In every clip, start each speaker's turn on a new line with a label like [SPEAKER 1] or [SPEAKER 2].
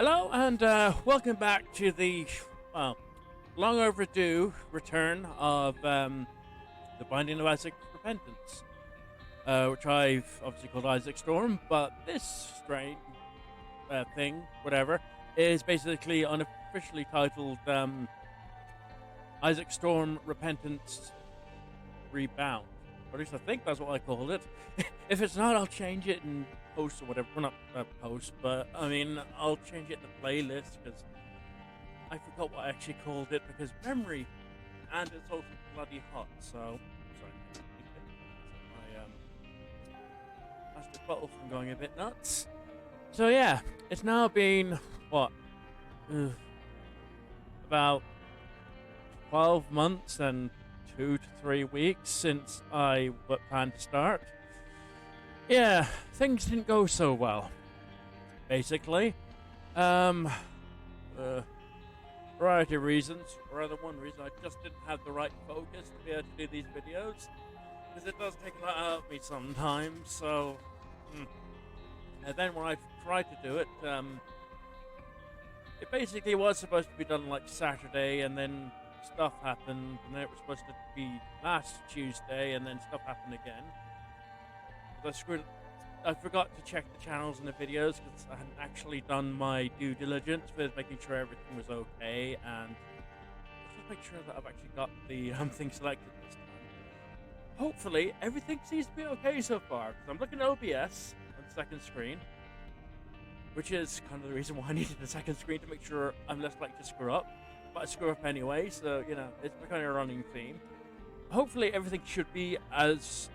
[SPEAKER 1] Hello and welcome back to the well, long overdue return of the Binding of Isaac Repentance, which I've obviously called IsaacStorm, but this strange thing, whatever, is basically unofficially titled IsaacStorm Repentance Rebound. Or at least I think that's what I called it. If it's not, I'll change it in post or whatever. Well, not post, but I mean, I'll change it in the playlist because I forgot what I actually called it because memory, and it's also bloody hot. So, sorry, my plastic bottle from going a bit nuts. So yeah, it's now been what about 12 months and 2 to 3 weeks since I planned to start. Yeah, things didn't go so well. Basically, variety of reasons. Rather, one reason I just didn't have the right focus to be able to do these videos, because it does take a lot out of me sometimes. So, and then when I tried to do it, it basically was supposed to be done like Saturday, and then stuff happened, and then it was supposed to be last Tuesday, and then stuff happened again. I forgot to check the channels and the videos because I hadn't actually done my due diligence with making sure everything was okay, and just make sure that I've actually got the thing selected this time. Hopefully, everything seems to be okay so far, because I'm looking at OBS on the second screen, which is kind of the reason why I needed a second screen, to make sure I'm less likely to screw up. But I screw up anyway, so, you know, it's kind of a running theme. Hopefully everything should be as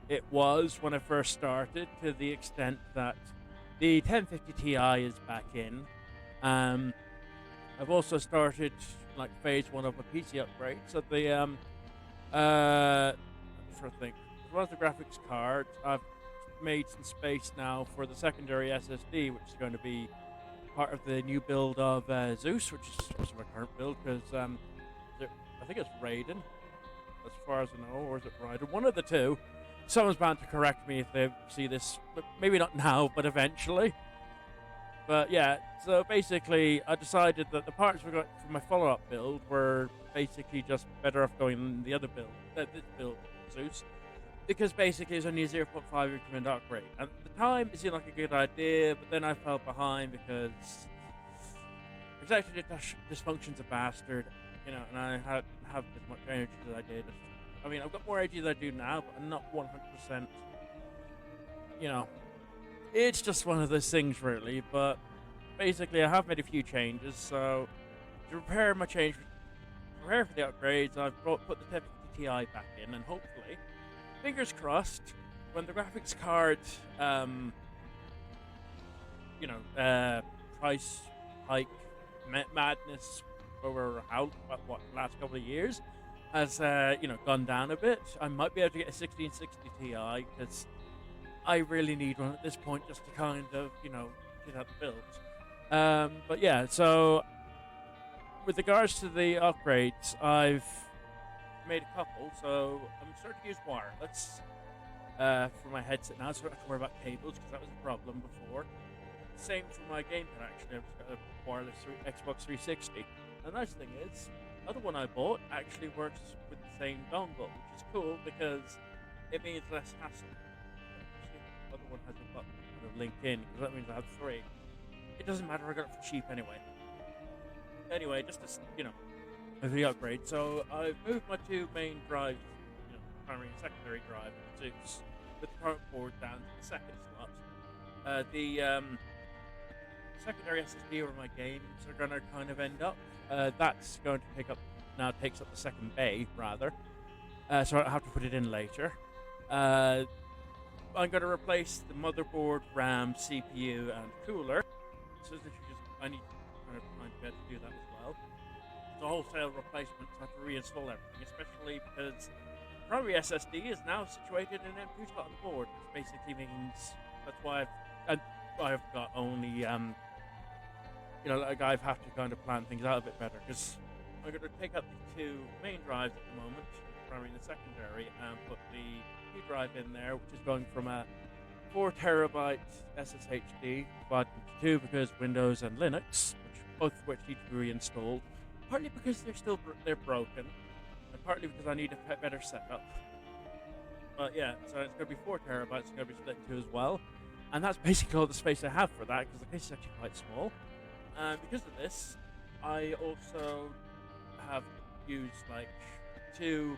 [SPEAKER 1] it was when I first started, to the extent that the 1050 Ti is back in. I've also started like phase 1 of a PC upgrade, so the I'm trying to think. As well as the graphics card, I've made some space now for the secondary SSD, which is going to be part of the new build of Zeus, which is also my current build, because I think it's Raiden, as far as I know, or is it Raiden? One of the two. Someone's bound to correct me if they see this, but maybe not now, but eventually. But yeah, so basically I decided that the parts we got for my follow-up build were basically just better off going than the other build, this build, Zeus, because basically it's only a 0.5 increment upgrade. And at the time it seemed like a good idea, but then I fell behind because executive dysfunction's a bastard, you know, and I hadn't have as much energy as I did. I mean, I've got more energy than I do now, but I'm not 100%, you know, it's just one of those things, really. But basically, I have made a few changes, so to prepare for the upgrades, I've put the 1050 Ti back in, and hopefully, fingers crossed, when the graphics card, price hike madness over what last couple of years has gone down a bit, I might be able to get a 1660 Ti, because I really need one at this point just to kind of, get out the build. But yeah, so with regards to the upgrades, I've made a couple. So I'm starting to use wireless for my headset now, so I don't have to worry about cables, because that was a problem before. Same for my gamepad, actually. I've just got a wireless Xbox 360. And the nice thing is, the other one I bought actually works with the same dongle, which is cool because it means less hassle. The other one has a button kind of linked in, because that means I have 3. It doesn't matter, I got it for cheap anyway. Anyway, just to, with the upgrade. So I've moved my 2 main drives, primary and secondary drive, with the current board down to the second slot. The secondary SSD where my games are going to kind of end up. That's going to takes up the second bay, rather. So I'll have to put it in later. I'm going to replace the motherboard, RAM, CPU, and cooler. So I need kind of time to be able to do that as well. It's a wholesale replacement, so I have to reinstall everything, especially because the primary SSD is now situated in an M2 slot on the board, which basically means that's why I've got only I've had to kind of plan things out a bit better, because I'm going to take up the 2 main drives at the moment, the primary and the secondary, and put the P drive in there, which is going from a 4 terabyte SSHD divided into two because Windows and Linux, both of which need to be reinstalled. Partly because they're broken, and partly because I need a better setup. But yeah, so it's going to be 4 terabytes. It's going to be split in two as well, and that's basically all the space I have for that because the case is actually quite small. And because of this, I also have used like the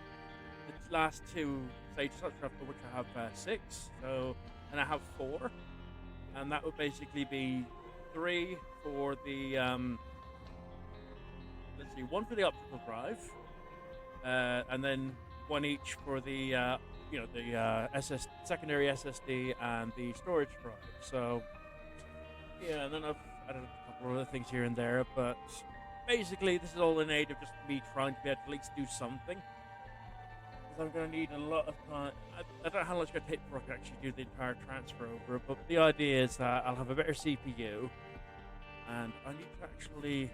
[SPEAKER 1] last two stages, for which I have 6. So, and I have 4, and that would basically be 3 for the let's see, 1 for the optical drive, and then 1 each for the secondary SSD and the storage drive. So yeah, and then I've added a couple of other things here and there, but basically this is all in aid of just me trying to be able to at least do something. Because I'm going to need a lot of time. I don't know how long it's going to take before I can actually do the entire transfer over, but the idea is that I'll have a better CPU, and I need to actually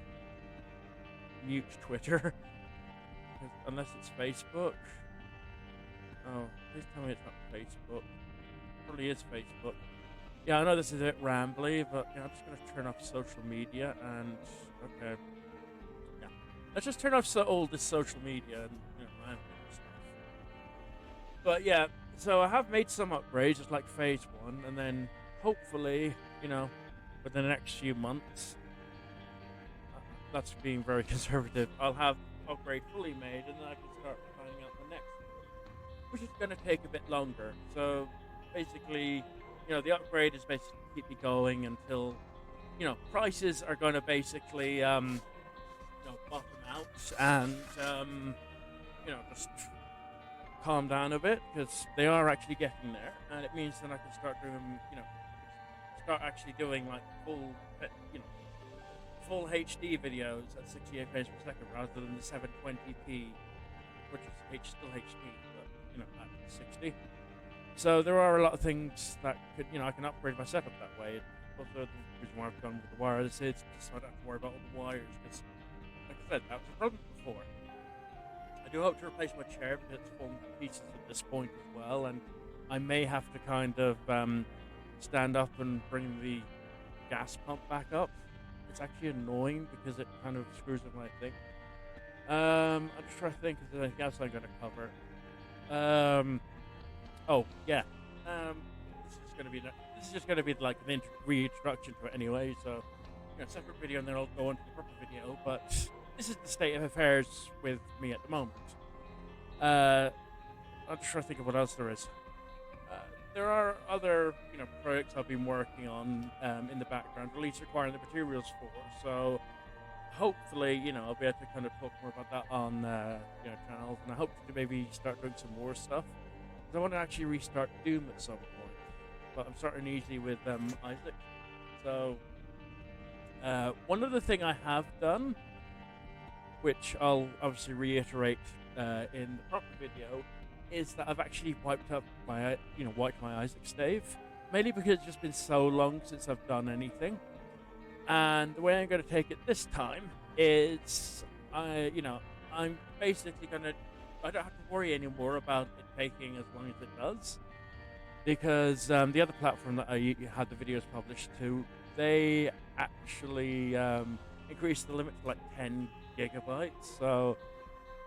[SPEAKER 1] mute Twitter, unless it's Facebook. Oh, please tell me it's not Facebook. It probably is Facebook. Yeah, I know this is a bit rambly, but I'm just going to turn off social media and okay. Yeah, let's just turn off all this social media and rambling and stuff. But yeah, so I have made some upgrades, just like phase 1, and then hopefully, within the next few months, that's being very conservative, I'll have upgrade fully made, and then I can start planning out the next one, which is going to take a bit longer. So basically, the upgrade is basically to keep me going until, prices are going to basically, bottom out and, just calm down a bit, because they are actually getting there, and it means then I can start doing, actually doing like full HD videos at 68 frames per second rather than the 720p, which is still HD, but at 60. So there are a lot of things that could, I can upgrade my setup that way. Also, the reason why I've gone with the wireless is so I don't have to worry about all the wires, because, like I said, that was a problem before. I do hope to replace my chair because it's fallen to pieces at this point as well, and I may have to kind of stand up and bring the gas pump back up. It's actually annoying because it kind of screws with my thing. I'm just trying to think if there's anything else I'm going to cover. Oh yeah. This is just going to be like an reintroduction to it anyway. So, separate video, and then I'll go on to the proper video. But this is the state of affairs with me at the moment. I'm just trying to think of what else there is. There are other, projects I've been working on in the background, at least requiring the materials for. So hopefully, I'll be able to kind of talk more about that on channels, and I hope to maybe start doing some more stuff. Because I want to actually restart Doom at some point, but I'm starting easy with Isaac. So one other thing I have done, which I'll obviously reiterate in the proper video, is that I've actually wiped my Isaac stave, mainly because it's just been so long since I've done anything. And the way I'm going to take it this time is, I'm basically I don't have to worry anymore about it taking as long as it does, because the other platform that I had the videos published to, they actually increased the limit to like 10 gigabytes, so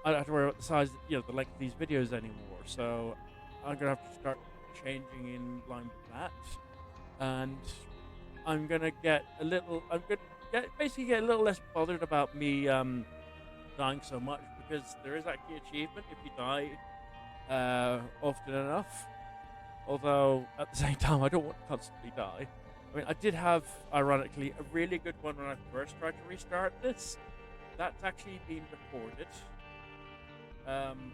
[SPEAKER 1] I don't have to worry about the size, the length of these videos anymore. So I'm gonna have to start changing in line with that, and I'm gonna get a little less bothered about me dying so much, because there is actually achievement if you die often enough. Although at the same time, I don't want to constantly die. I mean, I did have, ironically, a really good one when I first tried to restart this. That's actually been recorded. I'm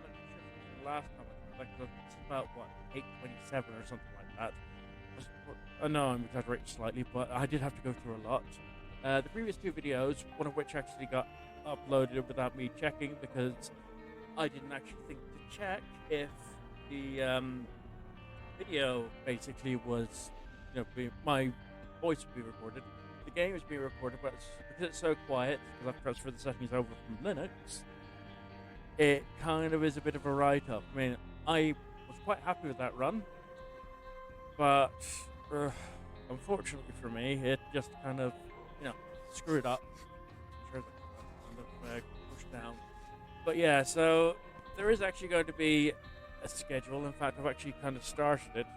[SPEAKER 1] not sure if it was the last time I tried, it's about 827 or something like that. I know I'm exaggerating slightly, but I did have to go through a lot. The previous 2 videos, one of which actually got uploaded without me checking, because I didn't actually think to check if the video basically was, my voice would be recorded. The game is being recorded, but because it's so quiet, because I've transferred the settings over from Linux, it kind of is a bit of a write-up. I mean, I was quite happy with that run, but uh, unfortunately for me, it just kind of, you know, screwed up. Sure, kind of pushed down. But yeah, so there is actually going to be a schedule. In fact, I've actually kind of started it.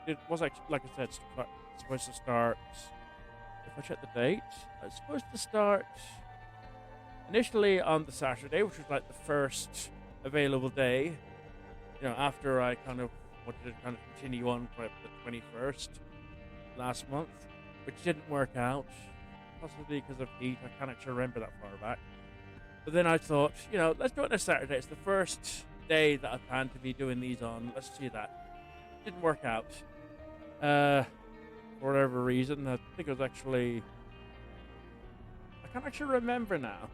[SPEAKER 1] It was actually, like I said, supposed to start. If I check the date, it's supposed to start initially on the Saturday, which was like the first available day. You know, after I kind of wanted to kind of continue on for the 21st last month, which didn't work out, possibly because of heat. I can't actually remember that far back. But then I thought, you know, let's do it on a Saturday. It's the first day that I plan to be doing these on. Let's see that. Didn't work out. For whatever reason, I think it was actually. I can't actually remember now.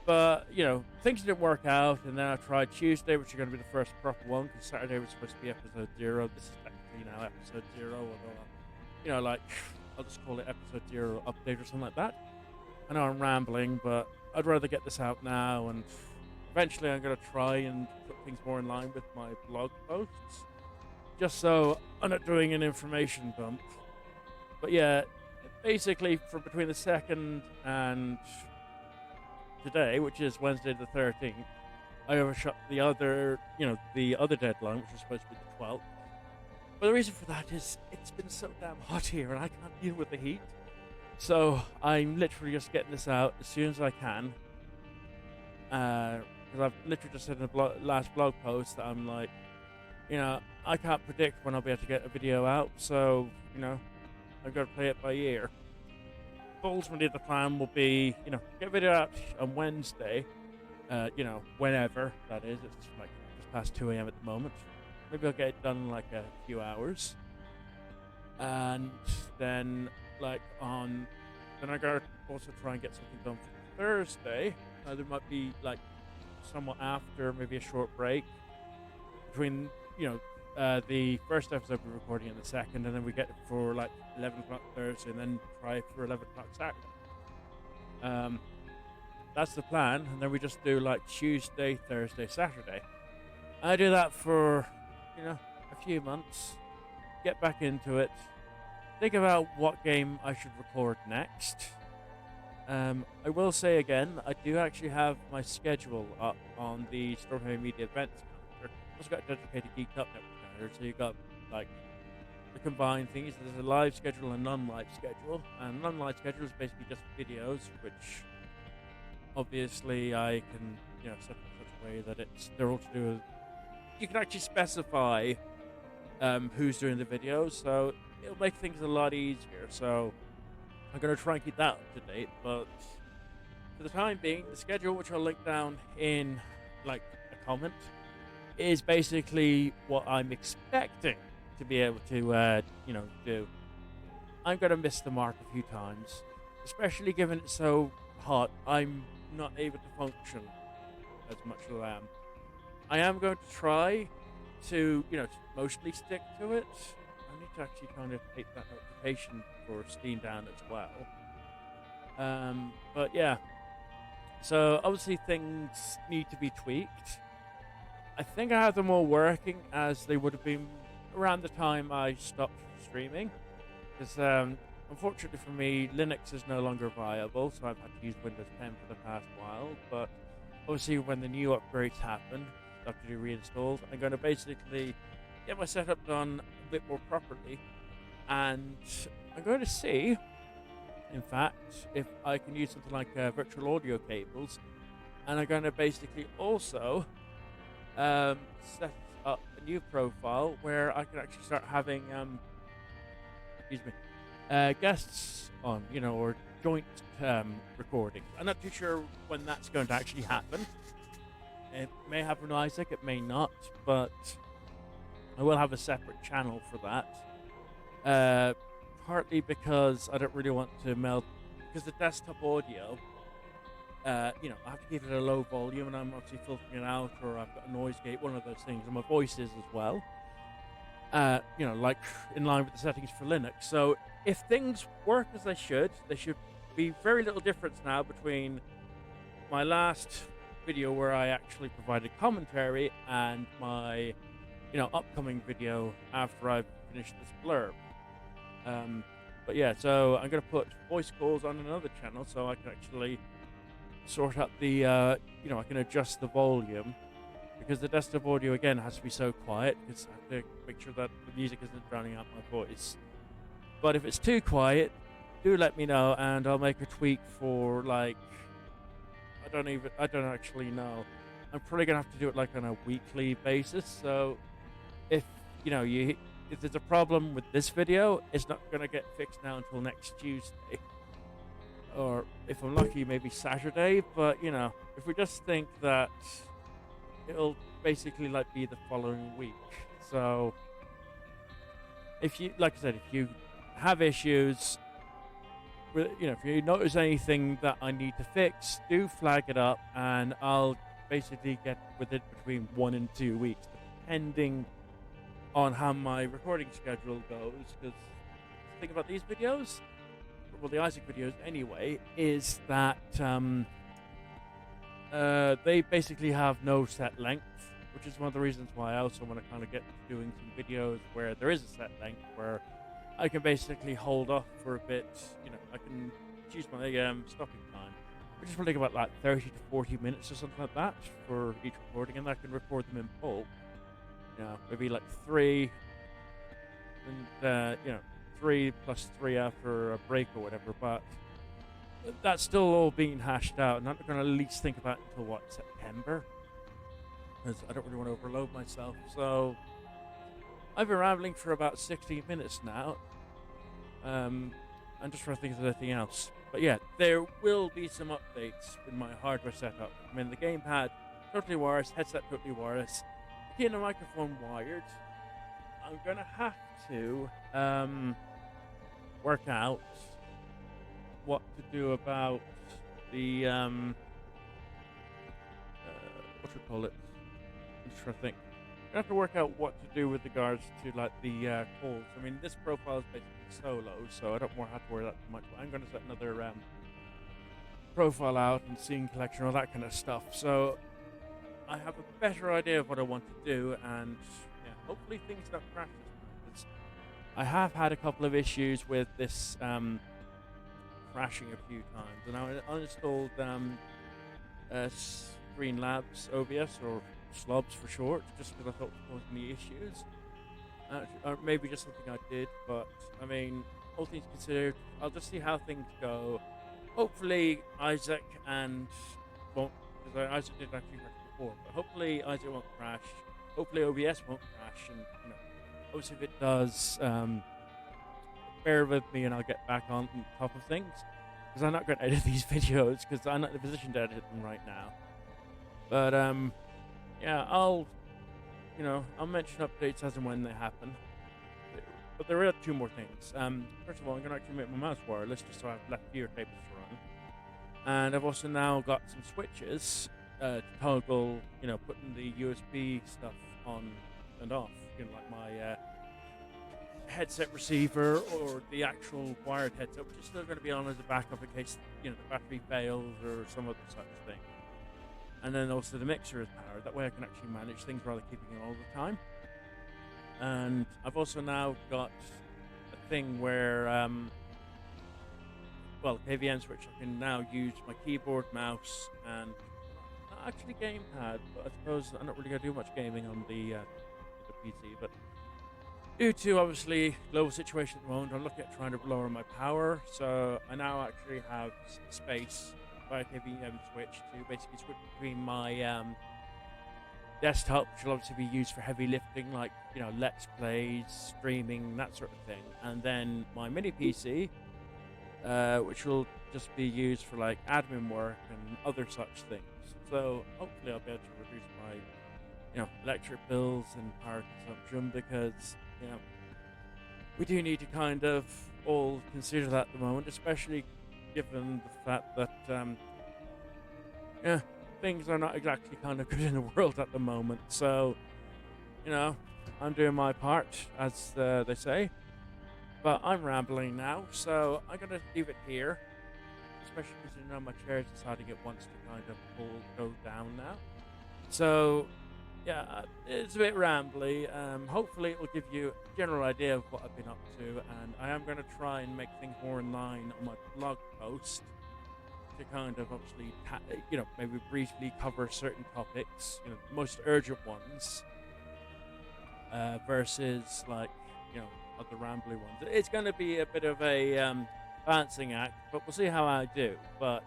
[SPEAKER 1] But, you know, things didn't work out, and then I tried Tuesday, which is going to be the first proper one, because Saturday was supposed to be episode 0. This is technically now episode 0, although, you know, like, I'll just call it episode 0 update or something like that. I know I'm rambling, but I'd rather get this out now, and eventually I'm going to try and put things more in line with my blog posts, just so I'm not doing an information dump. But yeah, basically, from between the 2nd and today, which is Wednesday the 13th, I overshot the other, the other deadline, which was supposed to be the 12th. But the reason for that is it's been so damn hot here, and I can't deal with the heat. So I'm literally just getting this out as soon as I can. Because I've literally just said in the last blog post that I'm like, I can't predict when I'll be able to get a video out, so, I've got to play it by ear. But ultimately, the plan will be, get a video out on Wednesday, whenever that is. It's like just past 2 a.m. at the moment. Maybe I'll get it done in like a few hours. And then, then I gotta also try and get something done for Thursday. There might be like somewhat after, maybe a short break between, the first episode we're recording and the second, and then we get it for like 11 o'clock Thursday, and then try for 11 o'clock Saturday. That's the plan, and then we just do like Tuesday, Thursday, Saturday. I do that for, a few months, get back into it, think about what game I should record next. I will say again, I do actually have my schedule up on the Stormkeeper Media events calendar. I've also got a dedicated Geeked Up Network calendar, so you've got like the combined things. There's a live schedule and non-live schedule, and non-live schedule is basically just videos, which obviously I can set up in such a way that they're all to do with. You can actually specify who's doing the videos, so it'll make things a lot easier. So I'm going to try and keep that up to date, but for the time being, the schedule, which I'll link down in like a comment, is basically what I'm expecting to be able to do. I'm going to miss the mark a few times, especially given it's so hot. I'm not able to function as much as I am. I am going to try to, mostly stick to it. I need to actually kind of take that notification for Steam down as well. But yeah. So obviously things need to be tweaked. I think I have them all working as they would have been around the time I stopped streaming. Because unfortunately for me, Linux is no longer viable, so I've had to use Windows 10 for the past while. But obviously when the new upgrades happen, stuff to do reinstalls, I'm going to basically get my setup done a bit more properly. And I'm going to see, in fact, if I can use something like virtual audio cables. And I'm going to basically also set up a new profile where I can actually start having, guests on, or joint recording. I'm not too sure when that's going to actually happen. It may happen with Isaac, it may not, but I will have a separate channel for that. Partly because I don't really want to meld, because the desktop audio, I have to give it a low volume, and I'm obviously filtering it out, or I've got a noise gate, one of those things, and my voice is as well. Like in line with the settings for Linux. So if things work as they should be very little difference now between my last video where I actually provided commentary and my upcoming video after I've finish this blurb. But yeah, so I'm gonna put voice calls on another channel so I can actually sort out the I can adjust the volume, because the desktop audio again has to be so quiet because I have to make sure that the music isn't drowning out my voice. But if it's too quiet, do let me know and I'll make a tweak for, like, I don't actually know. I'm probably gonna have to do it like on a weekly basis. So if if there's a problem with this video, it's not gonna get fixed now until next Tuesday, or if I'm lucky, maybe Saturday. But if we just think that it'll basically like be the following week. So if you, like I said, if you have issues, if you notice anything that I need to fix, do flag it up, and I'll basically get with it between 1 and 2 weeks, depending on how my recording schedule goes. Because the thing about these videos, well, the Isaac videos anyway, is that they basically have no set length, which is one of the reasons why I also want to kind of get doing some videos where there is a set length, where I can basically hold off for a bit. I can choose my stopping time, which is probably about like 30 to 40 minutes or something like that for each recording, and I can record them in bulk. Maybe like 3, and 3 plus 3 after a break or whatever. But that's still all being hashed out, and I'm not going to at least think about it until September, because I don't really want to overload myself. So I've been rambling for about 16 minutes now. I'm just trying to think of anything else. But yeah, there will be some updates with my hardware setup. I mean, the gamepad totally wireless, headset totally wireless, and the microphone wired. I'm gonna have to work out what to do about the what you call it. I'm just trying to think. I have to work out what to do with regards to like the calls. I mean, this profile is basically solo, so I don't have to worry that too much. But I'm going to set another profile out and scene collection, all that kind of stuff. So I have a better idea of what I want to do, and hopefully things don't crash this time. I have had a couple of issues with this crashing a few times, and I uninstalled Streamlabs OBS, or Slobs for short, just because I thought it was causing me issues. Or maybe just something I did, but I mean, all things considered, I'll just see how things go. Hopefully Isaac won't, because Isaac did actually crash before, but hopefully Isaac won't crash. Hopefully OBS won't crash, and obviously if it does, bear with me and I'll get back on top of things, because I'm not going to edit these videos, because I'm not in a position to edit them right now. But yeah, I'll mention updates as and when they happen. But there are 2 more things. First of all, I'm going to actually make my mouse wireless, just so I have left fewer cables to run. And I've also now got some switches to toggle, putting the USB stuff on and off. Like my headset receiver, or the actual wired headset, which is still going to be on as a backup in case the battery fails or some other such thing. And then also the mixer is powered. That way I can actually manage things rather than keeping it all the time. And I've also now got a thing where, KVM switch, I can now use my keyboard, mouse, and not actually gamepad, but I suppose I'm not really going to do much gaming on the PC. But due to, obviously, global situation at the moment, I'm looking at trying to lower my power. So I now actually have space by a KVM switch to basically switch between my desktop, which will obviously be used for heavy lifting, like let's plays, streaming, that sort of thing, and then my mini PC, which will just be used for like admin work and other such things. So hopefully I'll be able to reduce my electric bills and power consumption, because we do need to kind of all consider that at the moment, especially given the fact that things are not exactly kind of good in the world at the moment. So I'm doing my part, as they say, but I'm rambling now, so I'm gonna leave it here, especially because my chair is deciding it wants to kind of go down now. So yeah, it's a bit rambly. Hopefully, it will give you a general idea of what I've been up to, and I am going to try and make things more in line on my blog post to kind of obviously, maybe briefly cover certain topics, the most urgent ones, versus like, other rambly ones. It's going to be a bit of a balancing act, but we'll see how I do. But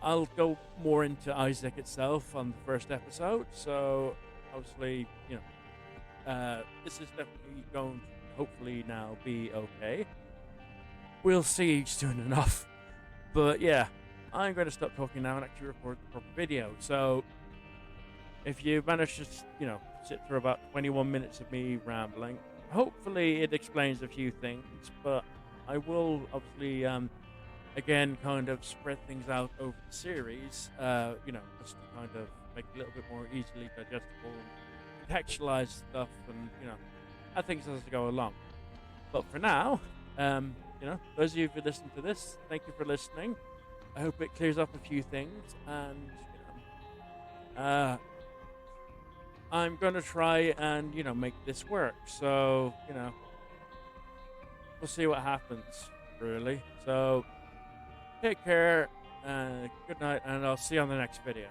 [SPEAKER 1] I'll go more into Isaac itself on the first episode. So obviously, this is definitely going to hopefully now be okay. We'll see soon enough. But yeah, I'm going to stop talking now and actually record the proper video. So if you manage to, sit for about 21 minutes of me rambling, hopefully it explains a few things. But I will obviously, again, kind of spread things out over the series, just to kind of make it a little bit more easily digestible and contextualize stuff and, add things as I go along. But for now, those of you who listen to this, thank you for listening. I hope it clears up a few things, and I'm gonna try and make this work. So we'll see what happens, really. So take care, good night, and I'll see you on the next video.